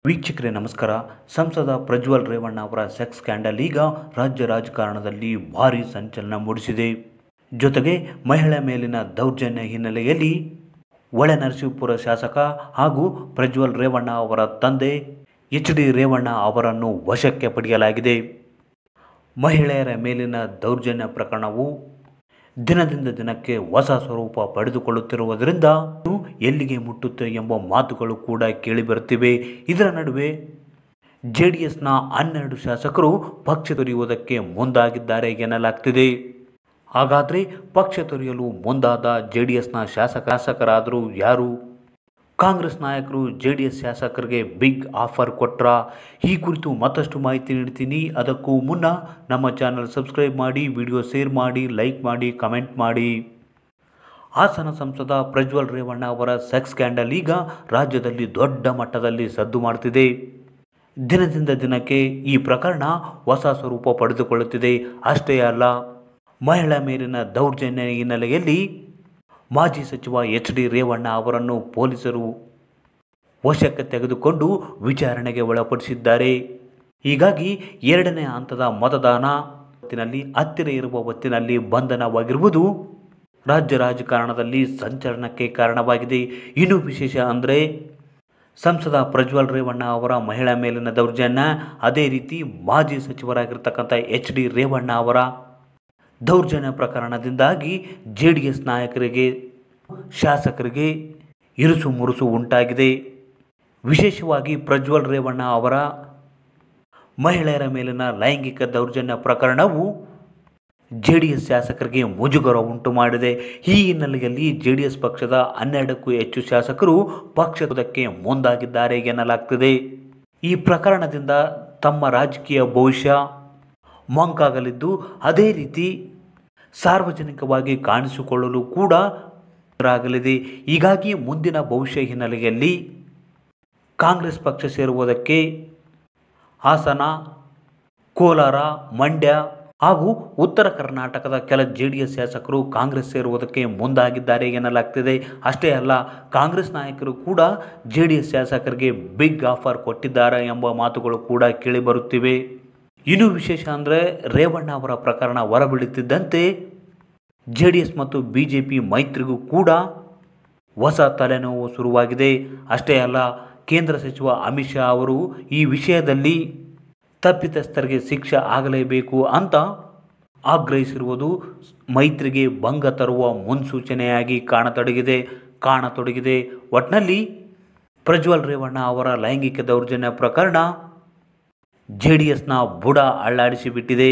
ವೀಕ್ಷಕರೇ ನಮಸ್ಕಾರ. ಸಂಸದ ಪ್ರಜ್ವಲ್ ರೇವಣ್ಣ ಅವರ ಸೆಕ್ಸ್ ಸ್ಕ್ಯಾಂಡಲ್ ಈಗ ರಾಜ್ಯ ರಾಜಕಾರಣದಲ್ಲಿ ಭಾರೀ ಸಂಚಲನ ಮೂಡಿಸಿದೆ. ಜೊತೆಗೆ ಮಹಿಳೆ ಮೇಲಿನ ದೌರ್ಜನ್ಯ ಹಿನ್ನೆಲೆಯಲ್ಲಿ ಹೊಳೆನರಸೀಪುರ ಶಾಸಕ ಹಾಗೂ ಪ್ರಜ್ವಲ್ ರೇವಣ್ಣ ಅವರ ತಂದೆ ಎಚ್ ಡಿ ರೇವಣ್ಣ ಅವರನ್ನು ವಶಕ್ಕೆ ಪಡೆಯಲಾಗಿದೆ. ಮಹಿಳೆಯರ ಮೇಲಿನ ದೌರ್ಜನ್ಯ ಪ್ರಕರಣವು ದಿನದಿಂದ ದಿನಕ್ಕೆ ಹೊಸ ಸ್ವರೂಪ ಪಡೆದುಕೊಳ್ಳುತ್ತಿರುವುದರಿಂದ ಎಲ್ಲಿಗೆ ಮುಟ್ಟುತ್ತೆ ಎಂಬ ಮಾತುಗಳು ಕೂಡ ಕೇಳಿಬರುತ್ತಿವೆ. ಇದರ ನಡುವೆ ಜೆಡಿಎಸ್ನ 12 ಶಾಸಕರು ಪಕ್ಷ ತೊರೆಯುವುದಕ್ಕೆ ಮುಂದಾಗಿದ್ದಾರೆ ಎನ್ನಲಾಗ್ತಿದೆ. ಹಾಗಾದರೆ ಪಕ್ಷ ತೊರೆಯಲು ಮುಂದಾದ ಜೆಡಿಎಸ್ನ ಶಾಸಕರಾದರೂ ಯಾರು? ಕಾಂಗ್ರೆಸ್ ನಾಯಕರು ಜೆಡಿಎಸ್ ಶಾಸಕರಿಗೆ ಬಿಗ್ ಆಫರ್ ಕೊಟ್ರ? ಈ ಕುರಿತು ಮತ್ತಷ್ಟು ಮಾಹಿತಿ ನೀಡ್ತೀನಿ. ಅದಕ್ಕೂ ಮುನ್ನ ನಮ್ಮ ಚಾನಲ್ ಸಬ್ಸ್ಕ್ರೈಬ್ ಮಾಡಿ, ವಿಡಿಯೋ ಶೇರ್ ಮಾಡಿ, ಲೈಕ್ ಮಾಡಿ, ಕಮೆಂಟ್ ಮಾಡಿ. ಹಾಸನ ಸಂಸದ ಪ್ರಜ್ವಲ್ ರೇವಣ್ಣ ಅವರ ಸೆಕ್ಸ್ ಸ್ಕ್ಯಾಂಡಲ್ ಈಗ ರಾಜ್ಯದಲ್ಲಿ ದೊಡ್ಡ ಮಟ್ಟದಲ್ಲಿ ಸದ್ದು ಮಾಡುತ್ತಿದೆ. ದಿನದಿಂದ ದಿನಕ್ಕೆ ಈ ಪ್ರಕರಣ ಹೊಸ ಸ್ವರೂಪ ಪಡೆದುಕೊಳ್ಳುತ್ತಿದೆ. ಅಷ್ಟೇ ಅಲ್ಲ, ಮಹಿಳಾ ಮೇಲಿನ ದೌರ್ಜನ್ಯ ಹಿನ್ನೆಲೆಯಲ್ಲಿ ಮಾಜಿ ಸಚಿವ ಎಚ್ ಡಿ ರೇವಣ್ಣ ಅವರನ್ನು ಪೊಲೀಸರು ವಶಕ್ಕೆ ತೆಗೆದುಕೊಂಡು ವಿಚಾರಣೆಗೆ ಒಳಪಡಿಸಿದ್ದಾರೆ. ಹೀಗಾಗಿ 2ನೇ ಹಂತದ ಮತದಾನ ಹತ್ತಿರ ಇರುವ ಹೊತ್ತಿನಲ್ಲಿ ಬಂಧನವಾಗಿರುವುದು ರಾಜ್ಯ ರಾಜಕಾರಣದಲ್ಲಿ ಸಂಚಲನಕ್ಕೆ ಕಾರಣವಾಗಿದೆ. ಇನ್ನೂ ವಿಶೇಷ ಅಂದರೆ ಸಂಸದ ಪ್ರಜ್ವಲ್ ರೇವಣ್ಣ ಅವರ ಮಹಿಳಾ ಮೇಲಿನ ದೌರ್ಜನ್ಯ, ಅದೇ ರೀತಿ ಮಾಜಿ ಸಚಿವರಾಗಿರ್ತಕ್ಕಂಥ ಎಚ್ ಡಿ ರೇವಣ್ಣ ಅವರ ದೌರ್ಜನ್ಯ ಪ್ರಕರಣದಿಂದಾಗಿ ಜೆಡಿಎಸ್ ನಾಯಕರಿಗೆ, ಶಾಸಕರಿಗೆ ಇರುಸು ಮುರುಸು ಉಂಟಾಗಿದೆ. ವಿಶೇಷವಾಗಿ ಪ್ರಜ್ವಲ್ ರೇವಣ್ಣ ಅವರ ಮಹಿಳೆಯರ ಮೇಲಿನ ಲೈಂಗಿಕ ದೌರ್ಜನ್ಯ ಪ್ರಕರಣವು ಜೆಡಿಎಸ್ ಶಾಸಕರಿಗೆ ಮುಜುಗರ ಉಂಟು ಮಾಡಿದೆ. ಈ ಹಿನ್ನೆಲೆಯಲ್ಲಿ ಜೆಡಿಎಸ್ ಪಕ್ಷದ 12ಕ್ಕೂ ಹೆಚ್ಚು ಶಾಸಕರು ಪಕ್ಷಕ್ಕೆ ಮುಂದಾಗಿದ್ದಾರೆ ಎನ್ನಲಾಗ್ತಿದೆ. ಈ ಪ್ರಕರಣದಿಂದ ತಮ್ಮ ರಾಜಕೀಯ ಭವಿಷ್ಯ ಮಂಕಾಗಲಿದ್ದು, ಅದೇ ರೀತಿ ಸಾರ್ವಜನಿಕವಾಗಿ ಕಾಣಿಸಿಕೊಳ್ಳಲು ಕೂಡ ಆಗಲಿದೆ. ಹೀಗಾಗಿ ಮುಂದಿನ ಭವಿಷ್ಯ ಹಿನ್ನೆಲೆಯಲ್ಲಿ ಕಾಂಗ್ರೆಸ್ ಪಕ್ಷ ಸೇರುವುದಕ್ಕೆ ಹಾಸನ, ಕೋಲಾರ, ಮಂಡ್ಯ ಹಾಗೂ ಉತ್ತರ ಕರ್ನಾಟಕದ ಕೆಲ ಜೆಡಿಎಸ್ ಶಾಸಕರು ಕಾಂಗ್ರೆಸ್ ಸೇರುವುದಕ್ಕೆ ಮುಂದಾಗಿದ್ದಾರೆ ಎನ್ನಲಾಗ್ತಿದೆ. ಅಷ್ಟೇ ಅಲ್ಲ, ಕಾಂಗ್ರೆಸ್ ನಾಯಕರು ಕೂಡ ಜೆಡಿಎಸ್ ಶಾಸಕರಿಗೆ ಬಿಗ್ ಆಫರ್ ಕೊಟ್ಟಿದ್ದಾರೆ ಎಂಬ ಮಾತುಗಳು ಕೂಡ ಕೇಳಿಬರುತ್ತಿವೆ. ಇನ್ನೂ ವಿಶೇಷ ಅಂದರೆ ರೇವಣ್ಣ ಅವರ ಪ್ರಕರಣ ಹೊರಬೀಳುತ್ತಿದ್ದಂತೆ ಜೆಡಿಎಸ್ ಮತ್ತು ಬಿಜೆಪಿ ಮೈತ್ರಿಗೂ ಕೂಡ ಹೊಸ ತಲೆನೋವು ಶುರುವಾಗಿದೆ. ಅಷ್ಟೇ ಅಲ್ಲ, ಕೇಂದ್ರ ಸಚಿವ ಅಮಿತ್ ಶಾ ಅವರು ಈ ವಿಷಯದಲ್ಲಿ ತಪ್ಪಿತಸ್ಥರಿಗೆ ಶಿಕ್ಷೆ ಆಗಲೇಬೇಕು ಅಂತ ಆಗ್ರಹಿಸಿರುವುದು ಮೈತ್ರಿಗೆ ಭಂಗ ತರುವ ಮುನ್ಸೂಚನೆಯಾಗಿ ಕಾಣತೊಡಗಿದೆ. ಒಟ್ಟಿನಲ್ಲಿ ಪ್ರಜ್ವಲ್ ರೇವಣ್ಣ ಅವರ ಲೈಂಗಿಕ ದೌರ್ಜನ್ಯ ಪ್ರಕರಣ ಜೆಡಿಎಸ್ನ ಬುಡ ಅಲ್ಲಾಡಿಸಿಬಿಟ್ಟಿದೆ.